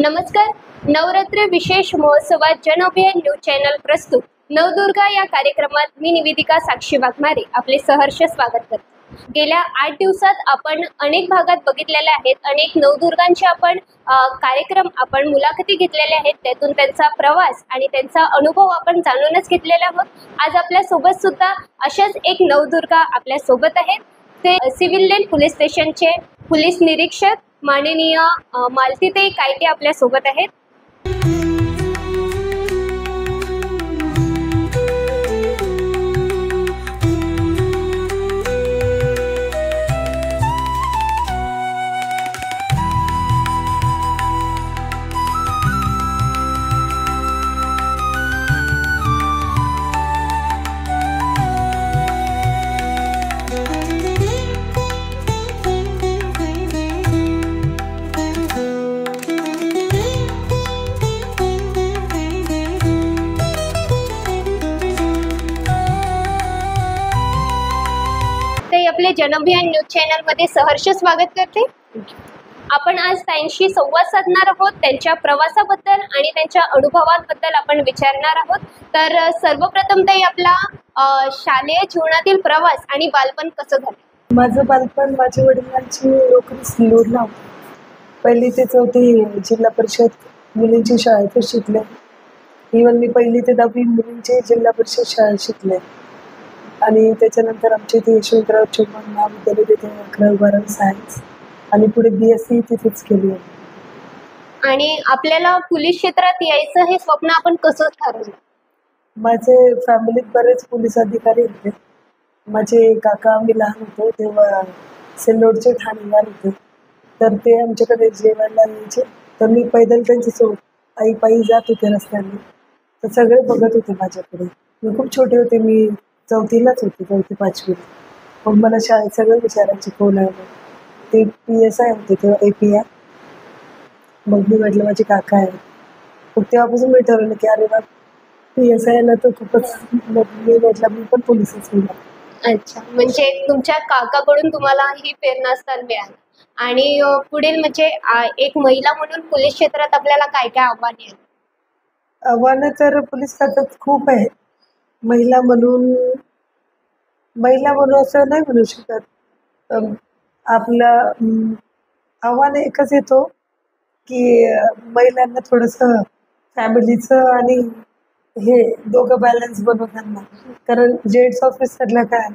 नमस्कार. नवरात्री विशेष महोत्सवात जनअभियान न्यूज चॅनल प्रस्तुत नवदुर्गा या कार्यक्रमात मी निवेदिका साक्षी वाघमारे आपले सहर्ष स्वागत करते. गेल्या 8 दिवसात आपण अनेक भागात बघितलेले आहेत. अनेक नवदुर्गांचे आपण कार्यक्रम आपण मुलाखती घेतलेल्या आहेत. त्यातून त्यांचा प्रवास आणि त्यांचा अनुभव आपण जाणूनच घेतलेला आहोत. आज आपल्या सोबत सुद्धा अशाच एक नवदुर्गा आपल्या सोबत आहेत. ते सिव्हिल लाईन पोलीस स्टेशनचे पोलीस निरीक्षक माननीय मालतीताई कायटे आपल्या सोबत आहेत. आपले जनअभियान न्यूज चॅनल मध्ये सहर्ष स्वागत करते. आपण आज त्यांशी संवाद साधणार आहोत. त्यांच्या प्रवासाबद्दल आणि त्यांच्या अनुभवांबद्दल आपण विचारणार आहोत. तर सर्वप्रथम ताई आपला शालेय जीवनातील प्रवास आणि बालपण कसं झालं? माझं बालपण माझ्या वडिलांची नोकरी सिल्लोडला होती. पहिली ते चौथी जिल्हा परिषद मुलींची शाळेतच शिकले. इव्हन मी पहिली ते 10वी मुलींची जिल्हा परिषद शाळेत शिकले. आणि त्याच्यानंतर आमच्या इथे यशवंतराव चव्हाण महाविद्यालय, तिथे 11वी-12वी सायन्स आणि पुढे BSc तिथेच केली आहे. आणि आपल्याला पोलीस क्षेत्रात यायचं हे स्वप्न आपण कसं ठरवलं? माझे फॅमिलीत बरेच पोलीस अधिकारी होते. माझे काका, आम्ही लहान होतो तेव्हा सिल्लोडचे ठाणेदार होते. तर ते आमच्याकडे जेवायला यायचे. तर मी पैदल त्यांच्यासोबत आई पायी जात होते रस्त्याने. तर सगळे बघत होते माझ्याकडे. मी खूप छोटे होते. मी चौथीलाच होते, 4थी-5वी. मग मला शाळेत सगळं विचारायचे कोण आहे. ते PSI होते तेव्हा, API. मग मी म्हटलं माझे काका आहे. मग तेव्हापासून मी ठरवलं की अरे बा PSI ना तर खूपच. मग मी म्हटलं मी पण पोलिसच होणार. अच्छा, म्हणजे तुमच्या काकाकडून तुम्हाला ही प्रेरणास्थान मिळालं. आणि पुढील म्हणजे एक महिला म्हणून पोलीस क्षेत्रात आपल्याला काय काय आव्हाने आहेत? आव्हानं तर पोलीस खात्यात खूप आहेत. महिला म्हणून असं नाही म्हणू शकत. आपलं आव्हान एकच येतो की महिलांना थोडंसं फॅमिलीचं आणि हे दोघं बॅलन्स बनवताना. कारण जेंट्स ऑफिसरला काय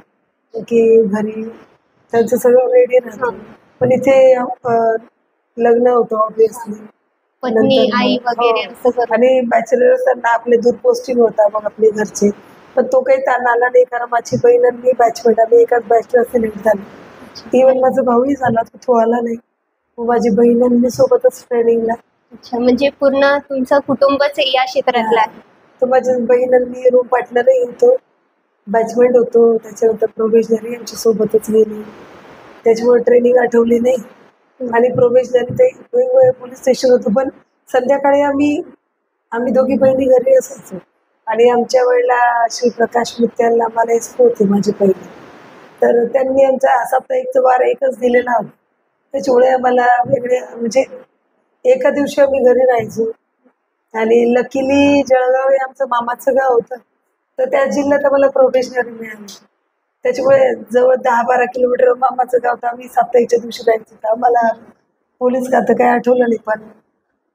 की घरी त्यांचं सगळं रेडी राहतं, पण इथे लग्न होतं ऑब्विसली, पत्नी, आई वगैरे असं. आणि बॅचलर असताना आपले दूर पोस्टिंग होता मग आपले घरचे. पण तो काही ताण आला नाही, कारण माझी बहीण आणि मी बॅचमेट, आम्ही एकाच बॅचला सिलेक्ट झालो. इव्हन माझा भाऊही झाला, तो आला नाही. माझी बहीण आणि मी सोबतच ट्रेनिंगला. अच्छा, म्हणजे पूर्ण तुमचं कुटुंबच या क्षेत्रातलं आहे. तर माझी बहीण आणि मी रूम पार्टनरही होतो, बॅचमेट होतो. त्याच्यानंतर प्रोबेशनरी आमच्या सोबतच गेली. त्याच्यामुळे ट्रेनिंग आठवली नाही. आणि प्रोबेशनरी ते वेगवेगळे पोलीस स्टेशन होतं. पण संध्याकाळी आम्ही दोघी बहिणी घरी असायचो. आणि आमच्या वेळेला श्री प्रकाश मित्याला आम्हाला SP होते माझी पहिली. तर त्यांनी आमचा साप्ताहिकचा वार एकच दिलेला होता. त्याच्यामुळे आम्हाला वेगळे म्हणजे एका दिवशी आम्ही घरी राहायचो. आणि लकीली जळगाव हे आमचं मामाचं गाव होतं. तर त्या जिल्ह्यात आम्हाला प्रोबेशनरी मिळाली. त्याच्यामुळे जवळ 10-12 किलोमीटर मामाचं गाव. तर आम्ही साप्ताहिकच्या दिवशी जायचो. तर आम्हाला पोलीस खातं काही आठवलं नाही. पण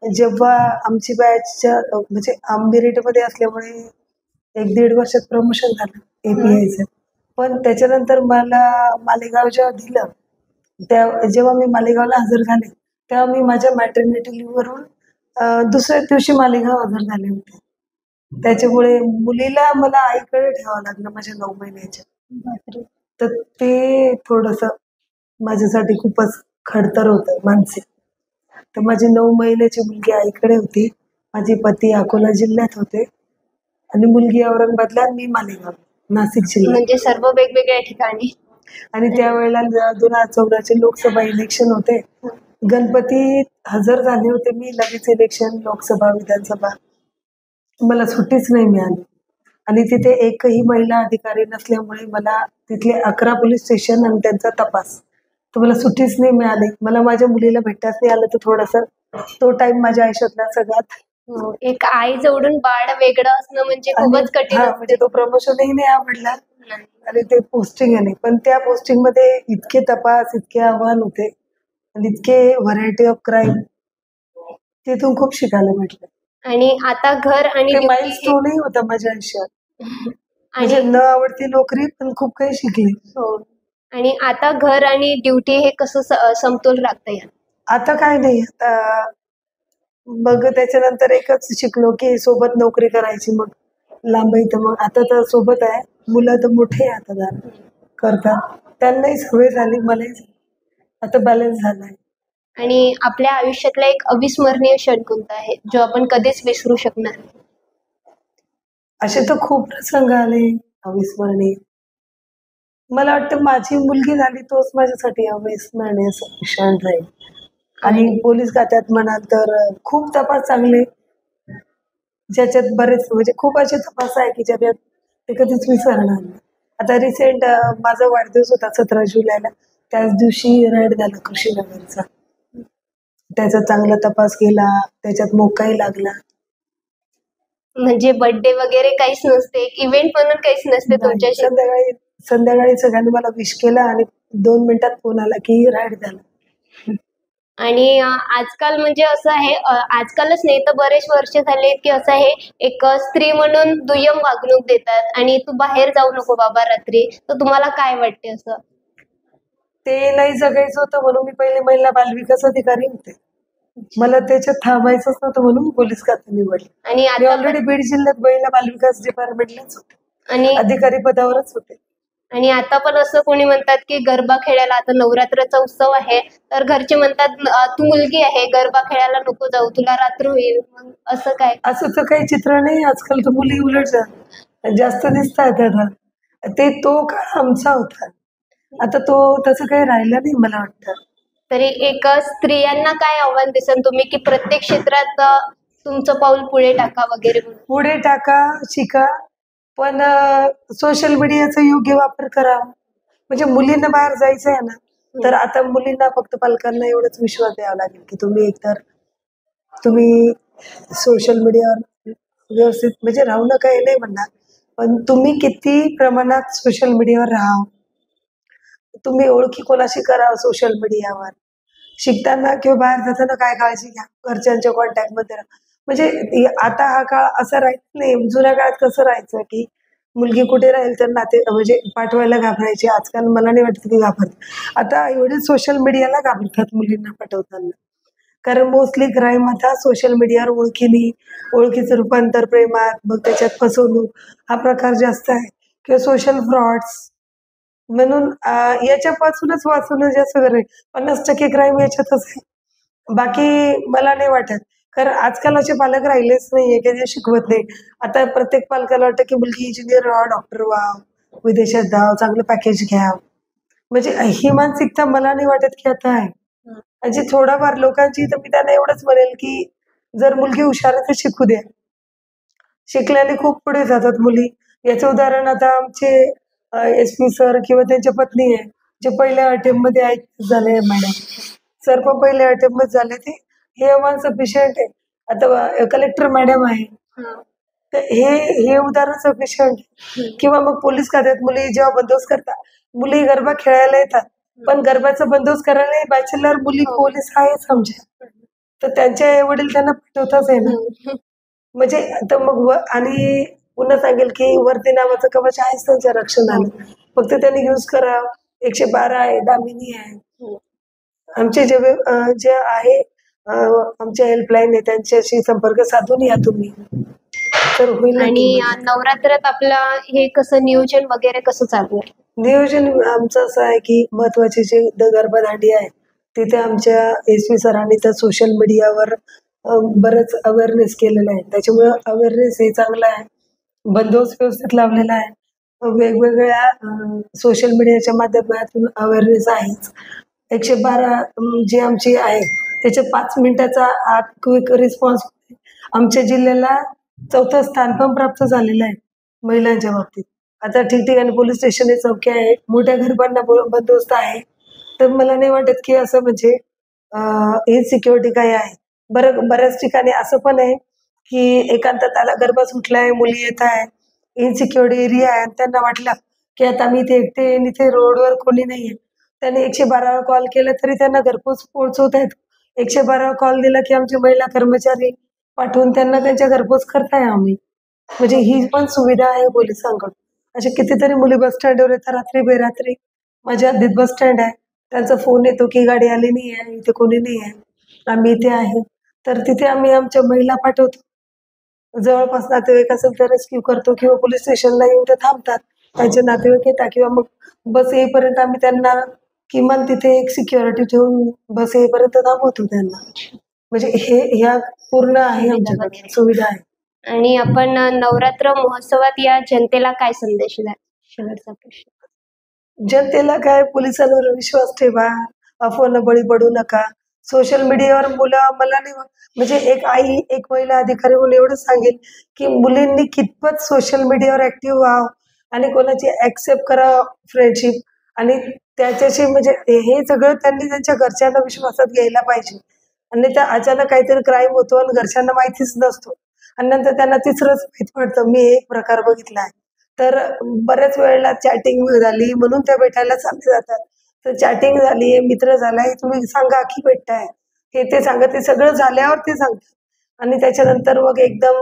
जेव्हा आमची बॅच म्हणजे मेरिटमध्ये असल्यामुळे 1-1.5 वर्षात प्रमोशन झालं APIचं. पण त्याच्यानंतर मला मालेगाव जेव्हा दिलं, जेव्हा मी मालेगावला हजर झाले, तेव्हा मी माझ्या मॅटर्निटी लिव्हवरून दुसऱ्या दिवशी मालेगाव हजर झाले होते. त्याच्यामुळे मुलीला मला आईकडे ठेवावं लागलं माझ्या 9 महिन्याच्या. तर ते थोडंसं माझ्यासाठी खूपच खडतर होतं मानसिक. तर माझी 9 महिन्याची मुलगी आईकडे होती. माझे पती अकोला जिल्ह्यात होते आणि मुलगी औरंगाबादला, मी मालेगाव, नाशिक जिल्हा. म्हणजे सर्व वेगवेगळ्या ठिकाणी. आणि त्यावेळेला 2014चे लोकसभा इलेक्शन होते. गणपती हजर झाले होते मी. लगेच इलेक्शन, लोकसभा, विधानसभा. मला सुट्टीच नाही मिळाली. आणि तिथे एकही महिला अधिकारी नसल्यामुळे मला तिथले 11 पोलीस स्टेशन आणि त्यांचा तपास, तर मला सुट्टीच नाही मिळाली. मला माझ्या मुलीला भेटताच नाही आलं. तर थोडंसं तो टाइम माझ्या आयुष्यातला सगळ्यात. हो, एक आई जवळून बाळ वेगळं असणं म्हणजे आणि खूपच कठीण हा असते. म्हणजे तो प्रमोशनही नाही आवडला नाही. आणि ते पोस्टिंग नाही, पण त्या पोस्टिंग मध्ये इतके तपास, इतके आव्हान होते आणि इतके व्हरायटी ऑफ क्राईम, तिथून खूप शिकायला भेटलं. आणि आता घर आणि ते ड्युटी हे माइलस्टोनही होता माझ्या आयुष्यात. म्हणजे आणि न आवडती नोकरी, पण खूप काही शिकली. हो. आणि आता घर आणि ड्युटी हे कसं समतोल राखता येईल? आता काय नाही, आता मग त्याच्यानंतर एकच शिकलो की सोबत नोकरी करायची, मग लांब इथं. मग आता तर सोबत आहे, मुलं तर मोठे आहे आता जरा करतात, त्यांनाही सवय झाली, मलाही झाली. आता बॅलन्स झालाय. आणि आपल्या आयुष्यातला एक अविस्मरणीय क्षण कोणता आहे, जो आपण कधीच विसरू शकणार नाही? असे तर खूप प्रसंग आले अविस्मरणीय. मला वाटतं माझी मुलगी झाली तोच माझ्यासाठी अविस्मरणीय क्षण राहील. आणि आणि पोलीस खात्यात म्हणाल तर खूप तपास चांगले, ज्याच्यात बरेच म्हणजे खूप असे तपास आहे की ज्याच्यात ते कधीच विसरणार नाही. आता रिसेंट माझा वाढदिवस होता 17 जुलैला, त्याच दिवशी राईड झाला कृषीनगरचा. त्याचा चांगला तपास केला, त्याच्यात मोकाही लागला. म्हणजे बर्थडे वगैरे काहीच नसते, एक इव्हेंट म्हणून काहीच नसते नाही, तुमच्याशी. संध्याकाळी संध्याकाळी सगळ्यांनी मला विश केला आणि 2 मिनिटात फोन आला की राईड झाला. आणि आजकाल म्हणजे असं आहे, आजकालच नाही तर बरेच वर्ष झाले की असं आहे, एक स्त्री म्हणून दुय्यम वागणूक देतात आणि तू बाहेर जाऊ नको बाबा रात्री. तर तुम्हाला काय वाटते असं? ते नाही जगायचं होतं म्हणून मी पहिले महिला बालविकास अधिकारी होते. मला त्याच्यात थांबायचंच नव्हतं म्हणून मी पोलीस खातं निवडलं. आणि मी आता ऑलरेडी बीड जिल्ह्यात महिला बालविकास डिपार्टमेंटलाच होते, आणि अधिकारी पदावरच होते. आणि आता पण असं कोणी म्हणतात की गरबा खेळायला, आता नवरात्राचा उत्सव आहे, तर घरचे म्हणतात तू मुलगी आहे, गरबा खेळायला नको जाऊ, तुला रात्र होईल. मग असं काय? असं तर काही चित्र नाही. आजकाल तर मुली उलट जास्त दिसत आहेत आता. ते तो काळ आमचा होता. आता तो तसं काही राहिलं नाही मला वाटतं. तरी एक स्त्रियांना काय आव्हान दिसेल तुम्ही की प्रत्येक क्षेत्रात तुमचं पाऊल पुढे टाका वगैरे म्हणून? पुढे टाका, शिका, पण सोशल मीडियाचा योग्य वापर करा. म्हणजे मुलींना बाहेर जायचं आहे ना, तर आता मुलींना फक्त पालकांना एवढंच विश्वास द्यावा लागेल की तुम्ही सोशल मीडियावर व्यवस्थित म्हणजे राहू नका हे नाही म्हणणार, पण तुम्ही किती प्रमाणात सोशल मीडियावर राहा, तुम्ही ओळखी कोणाशी करा सोशल मीडियावर, शिकताना किंवा बाहेर जाताना काय काळजी घ्या, घरच्यांच्या कॉन्टॅक्टमध्ये राहा. म्हणजे आता हा काळ असा राहत नाही. जुन्या काळात कसं राहायचं की मुलगी कुठे राहील तर नाते म्हणजे पाठवायला घाबरायची. आजकाल मला नाही वाटत की घाबरत. आता एवढे सोशल मीडियाला घाबरतात मुलींना पाठवताना, कारण मोस्टली क्राईम आता सोशल मीडियावर ओळखीचं रूपांतर प्रेमात, मग त्याच्यात फसवणूक हा प्रकार जास्त आहे, किंवा सोशल फ्रॉड्स. म्हणून याच्यापासूनच वाचणं जास्त गरज आहे. 50% क्राईम याच्यातच आहे. बाकी मला नाही वाटत. कारण आजकाल असे पालक राहिलेच नाहीये की जे शिकवत नाही. आता प्रत्येक पालकाला वाटतं की मुलगी इंजिनियर व्हावं, डॉक्टर व्हावं, विदेशात जावं, चांगलं पॅकेज घ्यावं. म्हणजे ही मानसिकता मला नाही वाटत की आता आहे. म्हणजे थोडाफार लोकांची, तर मी त्यांना एवढंच म्हणेल की जर मुलगी हुशार आहे तर शिकू द्या. शिकल्याने खूप पुढे जातात मुली. याचं उदाहरण आता आमचे SP सर किंवा त्यांच्या पत्नी आहे, जे पहिल्या अटेम्प्ट मध्ये झाले मॅडम. सर पण पहिल्या अटेम्प्ट मध्ये झाले, ते हे वन सफिशियंट आहे. आता कलेक्टर मॅडम आहे, तर हे उदाहरण सफिशियंट आहे. किंवा मग पोलीस खात्यात मुली जेव्हा बंदोबस्त करतात, मुली गरबा खेळायला येतात, पण गरबाचा बंदोबस्त करायला बॅचलर मुली पोलीस आहे समजा, तर त्यांचे आई वडील त्यांना पाठवताच आहे ना. म्हणजे आता मग आणि पुन्हा सांगेल की वरती नावाचं कवच आहेच त्यांच्या रक्षणाला, फक्त त्यांनी यूज करा. 112 आहे, दामिनी आहे. आमचे जे आहे आमच्या हेल्पलाईन आहे, त्यांच्याशी संपर्क साधून या तुम्ही, तर होईल नक्की आणि मदत. नवरात्रात आपला हे कसं नियोजन वगैरे कसं चालू आहे? नियोजन आमचं असं आहे की महत्वाचे जे गरबा दांडी आहे, तिथे आमच्या SP सरांनी तर सोशल मीडियावर बरंच अवेअरनेस केलेलं आहे. त्याच्यामुळे अवेअरनेस हे चांगलं आहे. बंदोबस्त व्यवस्थित लावलेला आहे. वेगवेगळ्या सोशल मीडियाच्या माध्यमातून अवेअरनेस आहेच. 112 जी आमची आहे, त्याच्या 5 मिनिटाचा आत क्विक रिस्पॉन्स आमच्या जिल्ह्याला 4थं स्थान पण प्राप्त झालेलं आहे महिलांच्या बाबतीत. आता ठिकठिकाणी पोलीस स्टेशन, चौक्या आहे, मोठ्या गरबांना बंदोबस्त आहे. तर मला नाही वाटत की असं म्हणजे ही सिक्युरिटी काय आहे. बऱ्याच ठिकाणी असं पण आहे की एकांतताला गर्भ सुटलाय, मुली येत आहे, इनसिक्युअर्ड एरिया आहे आणि त्यांना वाटलं की आता मी इथे एकटे आहे आणि इथे रोडवर कोणी नाहीये. त्यांनी 112 कॉल केला तरी त्यांना घरपोच पोहोचवतायत. 112 कॉल दिला की आमचे महिला कर्मचारी पाठवून त्यांना त्यांच्या घरपोच करताय आम्ही. म्हणजे ही पण सुविधा आहे पोलिसांकडून. अशा कितीतरी मुली बस स्टँडवर येतात रात्री बेरात्री. माझ्या हद्दीत बस स्टँड आहे. त्यांचा फोन येतो की गाडी आली नाही आहे, इथे कोणी नाही आहे, आम्ही इथे आहे. तर तिथे आम्ही आमच्या महिला पाठवतो. जवळपास नातेवाईक असेल तर रेस्क्यू करतो किंवा पोलीस स्टेशनला येऊन ते थांबतात. त्यांचे नातेवाईक येतात किंवा मग बस येईपर्यंत आम्ही त्यांना किमान तिथे एक सिक्युरिटी ठेवून बस येईपर्यंत थांबवतो त्यांना. म्हणजे ह्या पूर्ण आहे आमच्याकडे सुविधा आहे. आणि आपण नवरात्र महोत्सवात या जनतेला काय संदेश द्याल? शेवटचा प्रश्न. जनतेला काय, पोलिसांवर विश्वास ठेवा, अफवांना बळी पडू नका. सोशल मीडियावर मुलं, मला नाही म्हणजे एक आई, एक महिला अधिकारी म्हणून एवढं सांगेल की मुलींनी कितपत सोशल मीडियावर ऍक्टिव्ह व्हावं आणि कोणाची ऍक्सेप्ट करा फ्रेंडशिप आणि त्याच्याशी म्हणजे हे सगळं त्यांनी त्यांच्या घरच्यांना विश्वासात घ्यायला पाहिजे. आणि त्या अचानक काहीतरी क्राईम होतो आणि घरच्यांना माहितीच नसतो आणि नंतर त्यांना तिसरंच माहित पडतं. मी एक प्रकार बघितला आहे. तर बऱ्याच वेळेला चॅटिंग झाली म्हणून त्या भेटायला चालले जातात. तर चॅटिंग झाली, मित्र झालाय, तुम्ही सांगा की भेटताय, हे ते सांगा. ते सगळं झाल्यावर ते सांगतात आणि त्याच्यानंतर मग एकदम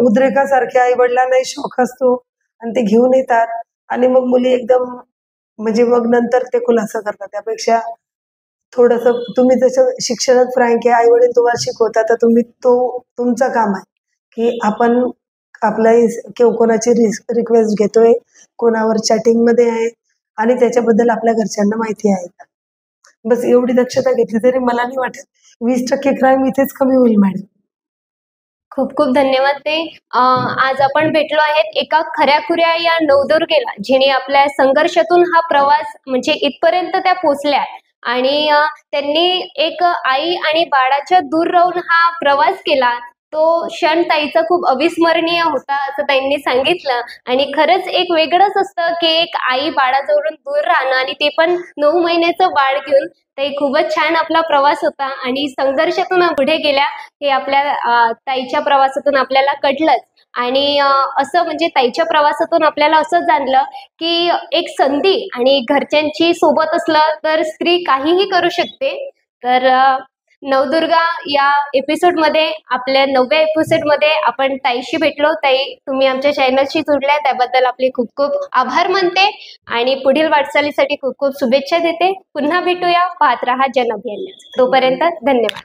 उद्रेकासारख्या आई वडिलांनाही शॉक असतो आणि ते घेऊन येतात आणि मग मुली एकदम म्हणजे मग नंतर ते खुलासा करतात. त्यापेक्षा थोडंसं तुम्ही जसं शिक्षणात फ्रँक आहे, आई वडील तुम्हाला शिकवतात, तर तुम्ही तुमचं काम आहे की आपण आपला कोणाची रिक्वेस्ट घेतोय, कोणावर चॅटिंग मध्ये आहे आणि त्याच्याबद्दल आपल्या घरच्यांना माहिती आहे का. बस एवढी दक्षता घेतली तरी मला नाही वाटत 20% क्राईम इथेच कमी होईल मॅडम. खूप खूप धन्यवाद ते. आज आपण भेटलो आहेत एका खऱ्याखुऱ्या या नवदुर्गेला, जिने आपल्या संघर्षातून हा प्रवास म्हणजे इथपर्यंत त्या पोचल्या आणि त्यांनी एक आई आणि बाळाच्या दूर राहून हा प्रवास केला. तो क्षण ताईचा खूप अविस्मरणीय होता असं ताईंनी सांगितलं. आणि खरंच एक वेगळंच असतं की एक आई बाळाजवळून दूर राहणं आणि ते पण 9 महिन्याचं बाळ घेऊन. ताई, खूपच छान आपला प्रवास होता आणि संघर्षातून पुढे गेल्या हे आपल्या ताईच्या प्रवासातून आपल्याला कळलंच. आणि असं म्हणजे ताईच्या प्रवासातून आपल्याला असं जाणलं की एक संधी आणि घरच्यांची सोबत असलं तर स्त्री काहीही करू शकते. तर नवदुर्गा या एपिसोडमध्ये, आपल्या 9व्या एपिसोडमध्ये आपण ताईशी भेटलो. ताई, तुम्ही आमच्या चॅनलशी जुडल्या त्याबद्दल आपले खूप खूप आभार मानते आणि पुढील वाटचालीसाठी खूप खूप शुभेच्छा देते. पुन्हा भेटूया. पाहत रहा जनअभियान. तोपर्यंत धन्यवाद.